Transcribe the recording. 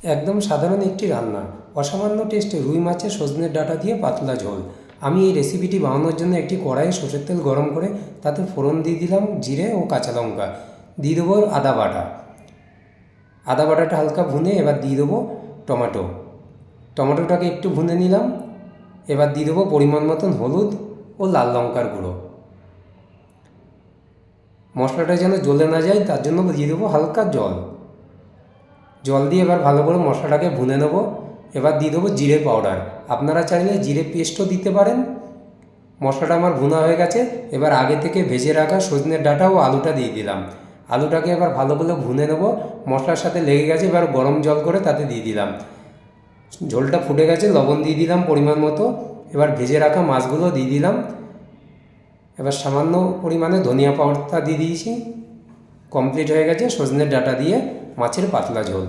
একদম সাধারণ একটি রান্না, অসামান্য টেস্টে রুই মাছের সজনের ডাঁটা দিয়ে পাতলা ঝোল। আমি এই রেসিপিটি বানানোর জন্য একটি কড়াইয়ে সরষের তেল গরম করে তাতে ফোড়ন দিয়ে দিলাম জিরে ও কাঁচা লঙ্কা, দিয়ে দেবো আদা বাটা। আদা বাটাটা হালকা ভুনে এবার দিয়ে দেবো টমেটো। টমেটোটাকে একটু ভুনে নিলাম। এবার দিয়ে দেবো পরিমাণ মতন হলুদ ও লাল লঙ্কার গুঁড়ো। মশলাটা যেন জ্বলে না যায় তার জন্য দিয়ে দেবো হালকা জল। জল দিয়ে এবার ভালো করে মশলাটাকে ভুনে নেব। এবার দিয়ে দেবো জিরে পাউডার, আপনারা চাইলে জিরে পেস্টও দিতে পারেন। মশলাটা আমার ভুনা হয়ে গেছে। এবার আগে থেকে ভেজে রাখা সজনের ডাঁটা ও আলুটা দিয়ে দিলাম। আলুটাকে এবার ভালো করে ভুনে নেব। মশলার সাথে লেগে গেছে, এবার গরম জল করে তাতে দিয়ে দিলাম। ঝোলটা ফুটে গেছে, লবণ দিয়ে দিলাম পরিমাণ মতো। এবার ভেজে রাখা মাছগুলো দিয়ে দিলাম। এবার সামান্য পরিমাণে ধনিয়া পাতা দিয়ে দিয়েছি। কমপ্লিট হয়ে গেছে সজনের ডাঁটা দিয়ে মাছের পাতলা ঝোল।